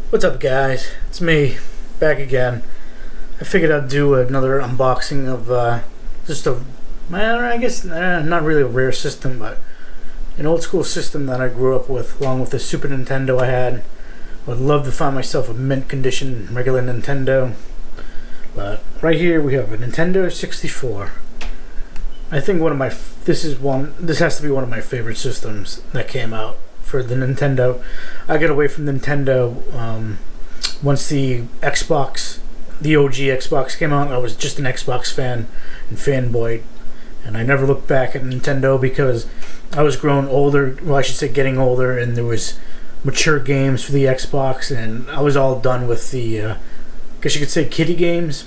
What's up, guys? It's me, back again. I figured I'd do another unboxing of just a, man, I guess not really a rare system, but an old school system that I grew up with, along with the Super Nintendo I had. Would love to find myself a mint condition regular Nintendo, but right here we have a Nintendo 64. I think this has to be one of my favorite systems that came out for the Nintendo. I got away from Nintendo once the Xbox, the OG Xbox came out. I was just an Xbox fan and fanboy, and I never looked back at Nintendo because I was growing older. Well, I should say getting older, and there was mature games for the Xbox, and I was all done with the, I guess you could say, kiddie games.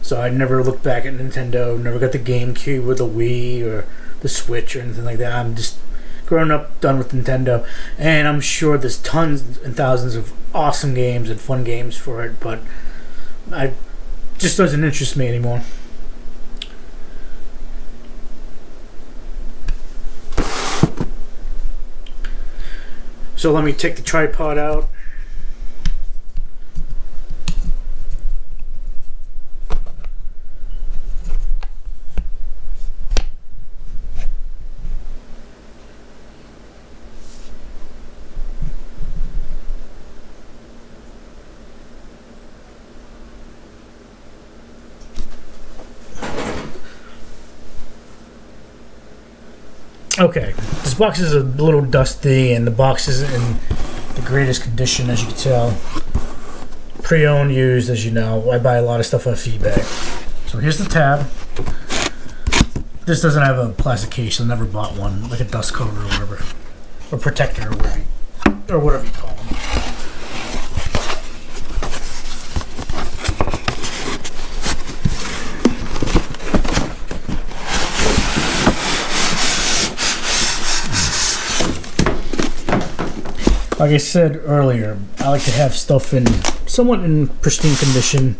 So I never looked back at Nintendo. Never got the GameCube or the Wii or the Switch or anything like that. I'm just grown up, done with Nintendo, and I'm sure there's tons and thousands of awesome games and fun games for it, but it just doesn't interest me anymore. So let me take the tripod out. Okay, this box is a little dusty, and the box isn't in the greatest condition, as you can tell. Pre-owned, used, as you know. I buy a lot of stuff off eBay. So here's the tab. This doesn't have a plastic case. I never bought one, like a dust cover or whatever, or protector, or whatever you call them. Like I said earlier, I like to have stuff in somewhat in pristine condition.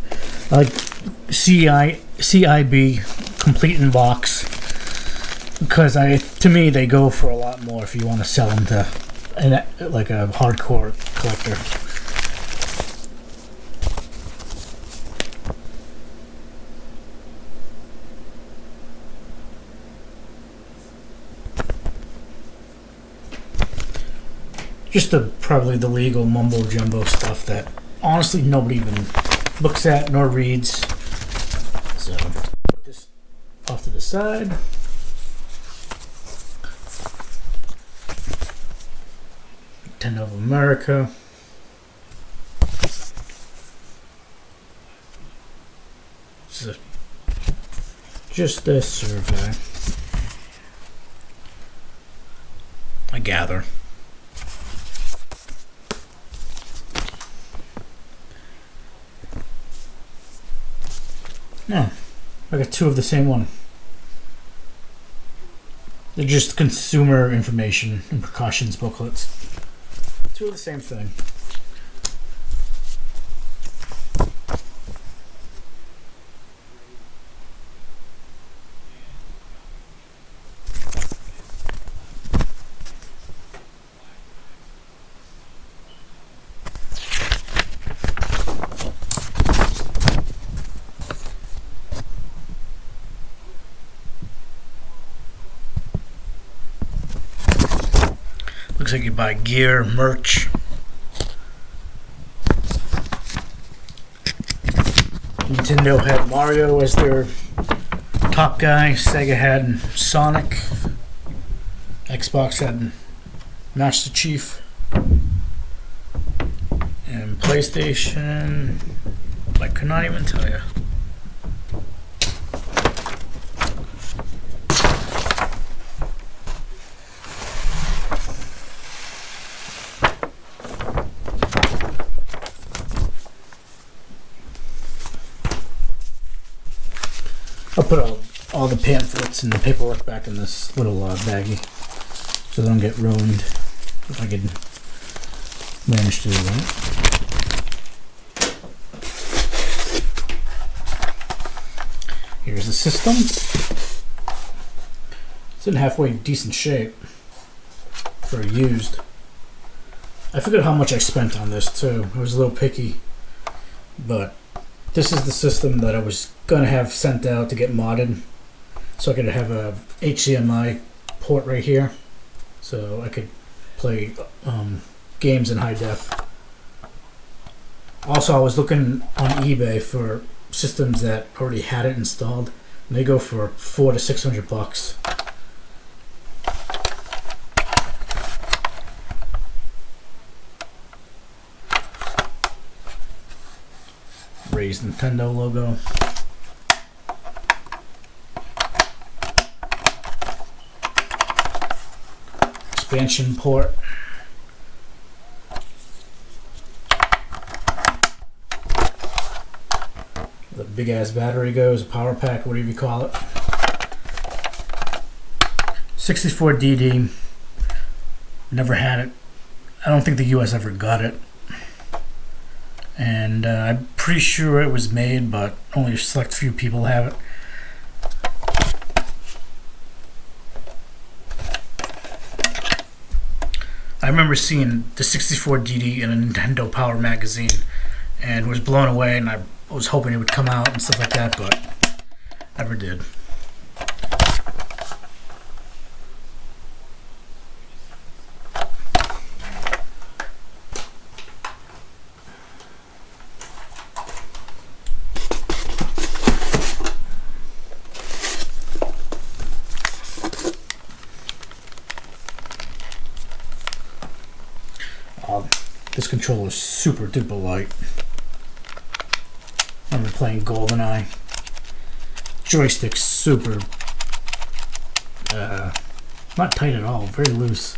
I like CIB, complete in box, because to me they go for a lot more if you want to sell them to like a hardcore collector. Just probably the legal mumbo jumbo stuff that honestly nobody even looks at nor reads. So put this off to the side. Nintendo of America. So just this survey, I gather. No, I got two of the same one. They're just consumer information and precautions booklets. Two of the same thing. Looks like you buy gear, merch. Nintendo had Mario as their top guy. Sega had Sonic. Xbox had Master Chief. And PlayStation, I could not even tell you. I'll put all the pamphlets and the paperwork back in this little baggie so they don't get ruined, if I can manage to do that. Here's the system. It's in halfway decent shape for used. I forget how much I spent on this too. I was a little picky, but this is the system that I was gonna have sent out to get modded, so I could have a HDMI port right here, so I could play games in high def. Also, I was looking on eBay for systems that already had it installed, and they go for $400 to $600. Raised Nintendo logo. Expansion port. The big ass battery goes, power pack, whatever you call it. 64DD. Never had it. I don't think the US ever got it. And I'm pretty sure it was made, but only a select few people have it. I remember seeing the 64DD in a Nintendo Power magazine and was blown away, and I was hoping it would come out and stuff like that, but never did. This controller is super duper light. I remember playing GoldenEye. Joystick's super not tight at all, very loose.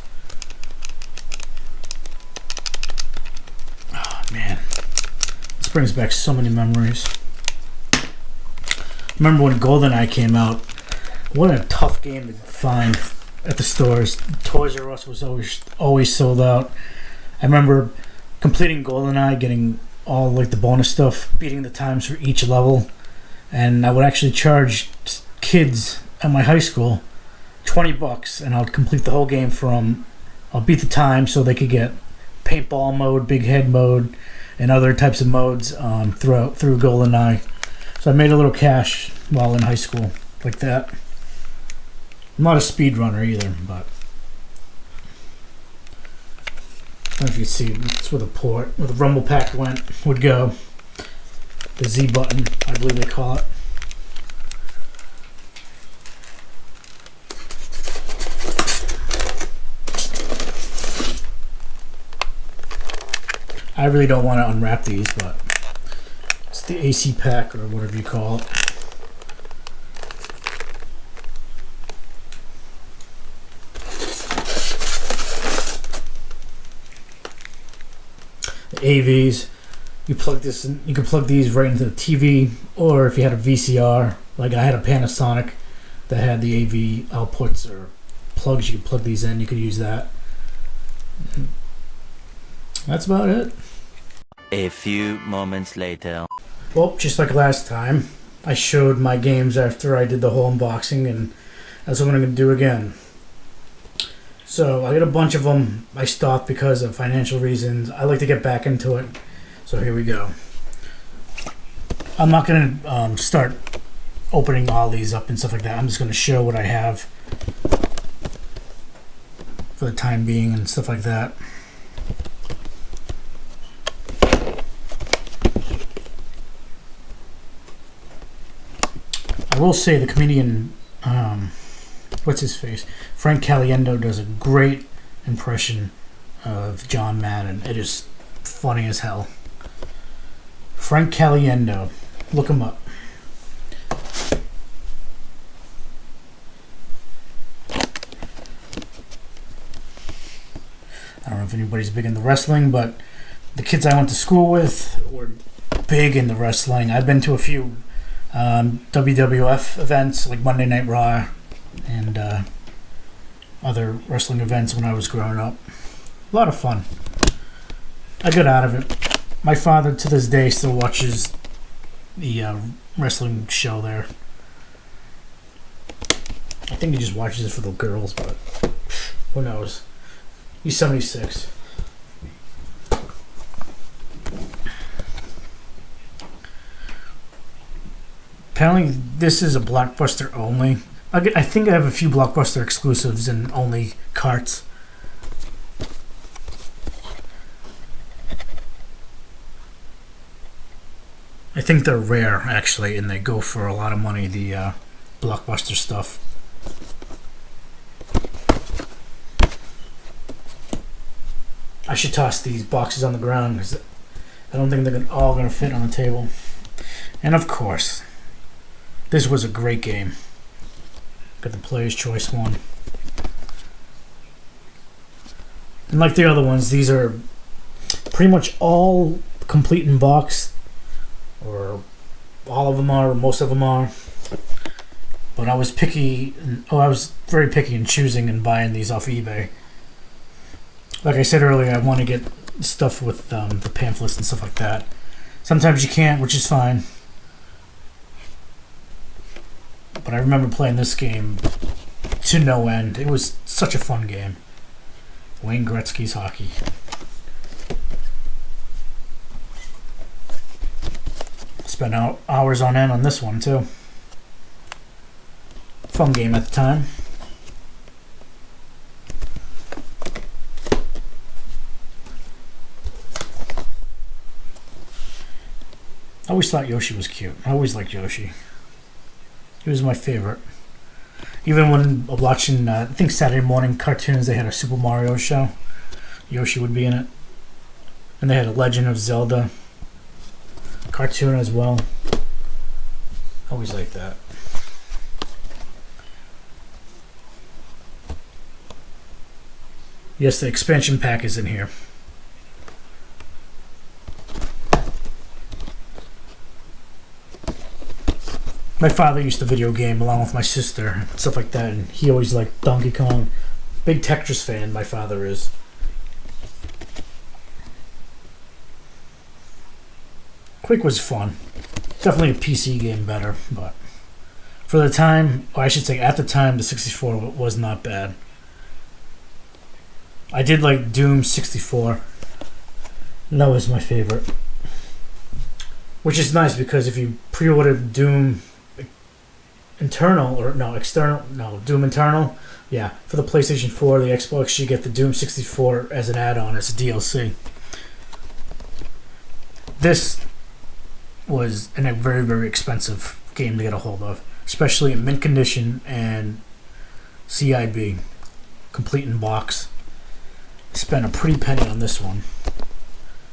Oh man, this brings back so many memories. Remember when GoldenEye came out? What a tough game to find at the stores. Toys R Us was always sold out. I remember completing GoldenEye, getting all like the bonus stuff, beating the times for each level, and I would actually charge kids at my high school $20, and I would complete the whole game I'll beat the time so they could get paintball mode, big head mode, and other types of modes through GoldenEye. So I made a little cash while in high school like that. I'm not a speedrunner either, but I don't know if you see, it's where the port, where the rumble pack would go. The Z button, I believe they call it. I really don't want to unwrap these, but it's the AC pack or whatever you call it. AVs, you plug this in, you can plug these right into the TV, or if you had a VCR, like I had a Panasonic that had the AV outputs or plugs, you could plug these in, you could use that. That's about it. A few moments later. Well, just like last time, I showed my games after I did the whole unboxing, and that's what I'm going to do again. So I got a bunch of them I stopped because of financial reasons. I like to get back into it. So here we go. I'm not going to start opening all these up and stuff like that. I'm just going to show what I have for the time being and stuff like that. I will say the comedian, what's his face? Frank Caliendo does a great impression of John Madden. It is funny as hell. Frank Caliendo. Look him up. I don't know if anybody's big into wrestling, but the kids I went to school with were big into wrestling. I've been to a few WWF events like Monday Night Raw and other wrestling events when I was growing up. A lot of fun. I got out of it. My father to this day still watches the wrestling show there. I think he just watches it for the girls, but who knows. He's 76. Apparently, this is a Blockbuster only. I think I have a few Blockbuster exclusives and only carts. I think they're rare, actually, and they go for a lot of money, the Blockbuster stuff. I should toss these boxes on the ground because I don't think they're all going to fit on the table. And of course, this was a great game. Got the Player's Choice one. And like the other ones, these are pretty much all complete in box. Or all of them are, or most of them are. But I was picky. I was very picky in choosing and buying these off eBay. Like I said earlier, I want to get stuff with the pamphlets and stuff like that. Sometimes you can't, which is fine. But I remember playing this game to no end. It was such a fun game. Wayne Gretzky's hockey. Spent hours on end on this one too. Fun game at the time. I always thought Yoshi was cute. I always liked Yoshi. He was my favorite. Even when watching, I think Saturday morning cartoons, they had a Super Mario show. Yoshi would be in it. And they had a Legend of Zelda cartoon as well. Always like that. Yes, the expansion pack is in here. My father used to video game along with my sister and stuff like that, and he always liked Donkey Kong. Big Tetris fan, my father is. Quake was fun. Definitely a PC game better, but for the time, or I should say at the time, the 64 was not bad. I did like Doom 64. And that was my favorite. Which is nice because if you pre-ordered Doom Doom Internal, yeah, for the PlayStation 4, the Xbox, you get the Doom 64 as an add-on, as a DLC. This was a very, very expensive game to get a hold of, especially in mint condition and CIB, complete in box. Spent a pretty penny on this one.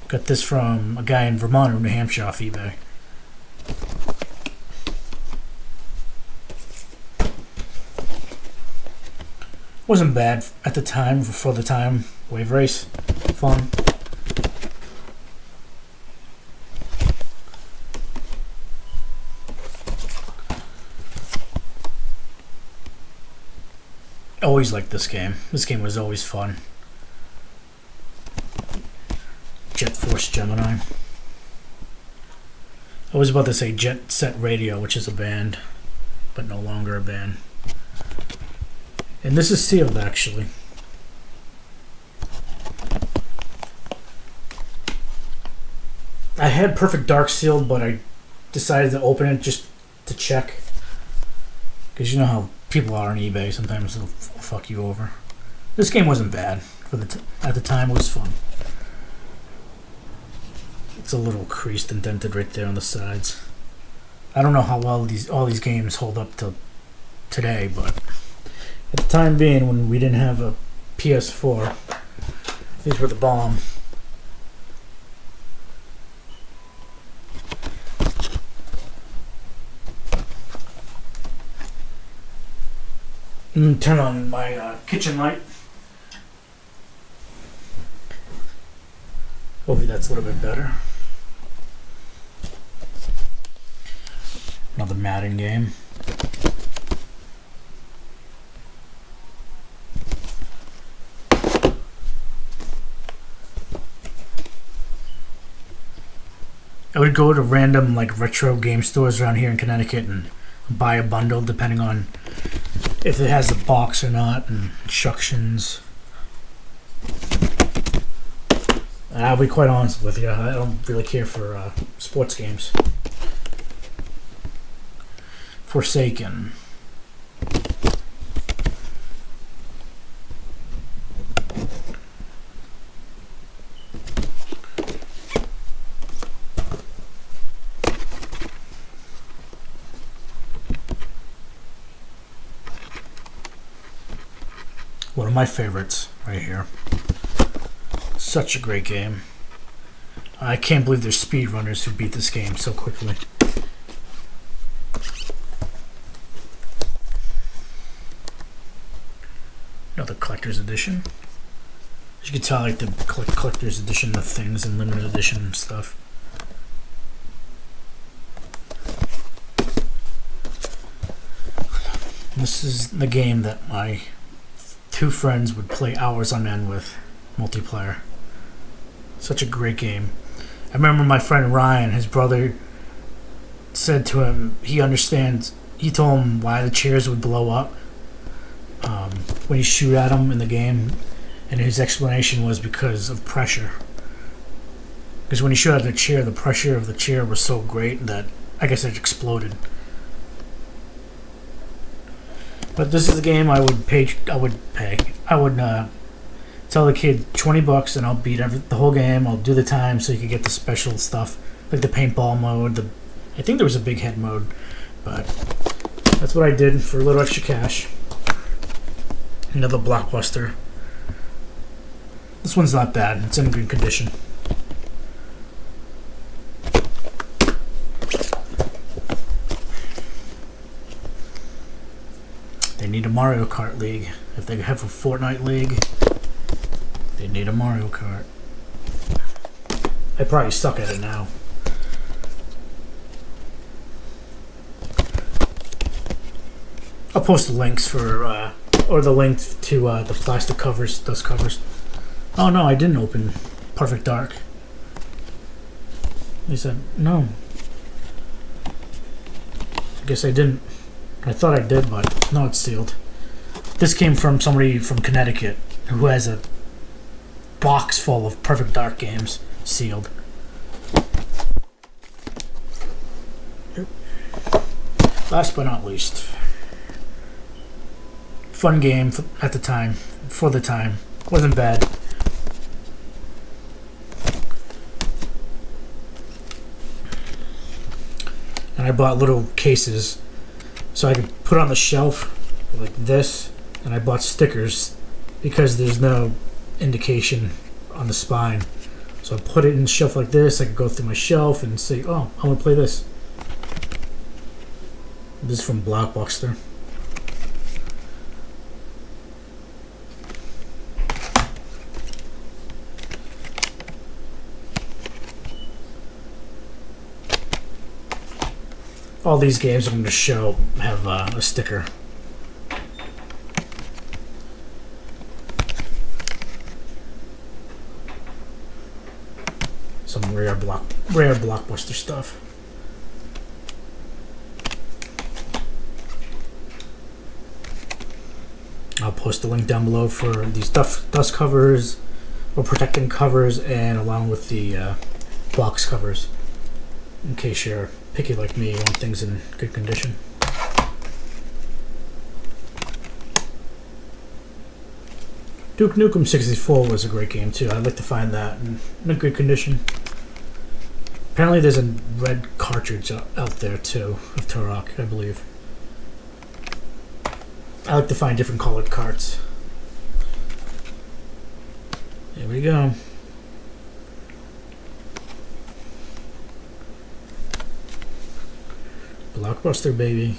Got this from a guy in Vermont or New Hampshire off eBay. Wasn't bad at the time, for the time. Wave race, fun. Always liked this game. This game was always fun. Jet Force Gemini. I was about to say Jet Set Radio, which is a band, but no longer a band. And this is sealed, actually. I had Perfect Dark sealed, but I decided to open it just to check. Because you know how people are on eBay. Sometimes they'll fuck you over. This game wasn't bad. At the time, it was fun. It's a little creased and dented right there on the sides. I don't know how well all these games hold up to today, but at the time being, when we didn't have a PS4, these were the bomb. Turn on my kitchen light. Hopefully that's a little bit better. Another Madden game. I would go to random retro game stores around here in Connecticut and buy a bundle depending on if it has a box or not and instructions. I'll be quite honest with you, I don't really care for sports games. Forsaken. One of my favorites right here. Such a great game. I can't believe there's speedrunners who beat this game so quickly. Another collector's edition. As you can tell, I like the collector's edition of things and limited edition and stuff. This is the game that my two friends would play hours on end with, multiplayer. Such a great game. I remember my friend Ryan, his brother, said to him he understands. He told him why the chairs would blow up when you shoot at them in the game, and his explanation was because of pressure. Because when you shoot at the chair, the pressure of the chair was so great that I guess it exploded. But this is a game I would pay. I would tell the kid $20 and I'll beat the whole game. I'll do the time so you can get the special stuff like the paintball mode. I think there was a big head mode, but that's what I did for a little extra cash. Another blockbuster. This one's not bad. It's in good condition. They need a Mario Kart League. If they have a Fortnite League, they need a Mario Kart. I probably suck at it now. I'll post the links for, or the link to the plastic covers, dust covers. Oh no, I didn't open Perfect Dark. He said, no. I guess I didn't. I thought I did, but no, it's sealed. This came from somebody from Connecticut who has a box full of Perfect Dark games, sealed. Last but not least, fun game at the time, for the time. Wasn't bad. And I bought little cases so I could put on the shelf like this, and I bought stickers because there's no indication on the spine. So I put it in the shelf like this. I could go through my shelf and say, oh, I want to play this. This is from Blockbuster. All these games I'm going to show have a sticker. Some rare Blockbuster stuff. I'll post a link down below for these dust covers or protecting covers, and along with the box covers, in case you're picky like me, you want things in good condition. Duke Nukem 64 was a great game too. I'd like to find that in good condition. Apparently there's a red cartridge out there too of Turok, I believe. I like to find different colored carts. There we go. Blockbuster, baby.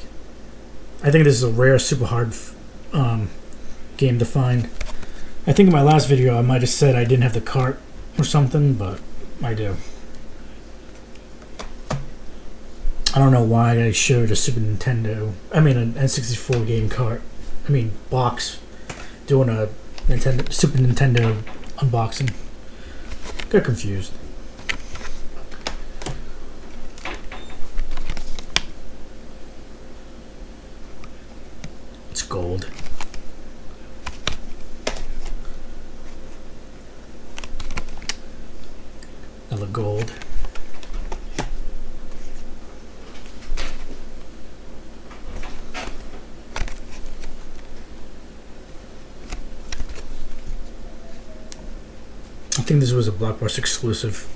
I think this is a rare, super hard game to find. I think in my last video I might have said I didn't have the cart or something, but I do. I don't know why I showed a an N64 game cart. Box, doing a Super Nintendo unboxing. Got confused. It's gold. Another gold. think this was a Blockbuster exclusive.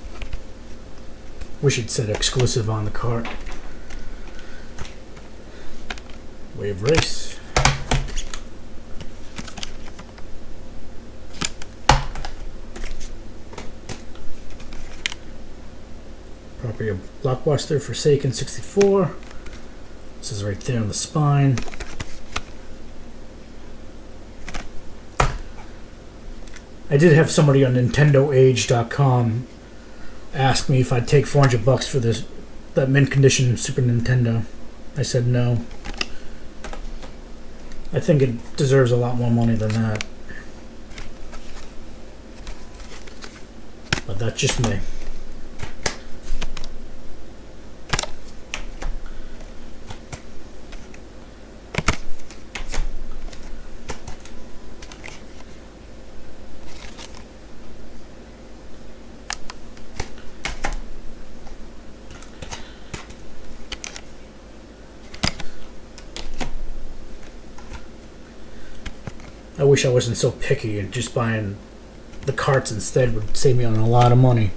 Wish it said exclusive on the cart. Wave Race. Property of Blockbuster, Forsaken 64. This is right there on the spine. I did have somebody on NintendoAge.com ask me if I'd take $400 for that mint condition Super Nintendo. I said no. I think it deserves a lot more money than that. But that's just me. I wish I wasn't so picky and just buying the carts instead would save me on a lot of money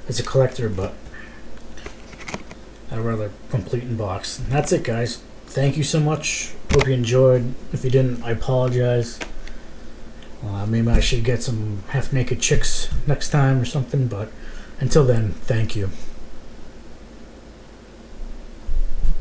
as a collector, but I'd rather complete in box. And that's it, guys. Thank you so much. Hope you enjoyed. If you didn't, I apologize. Maybe I should get some half-naked chicks next time or something, but until then, thank you.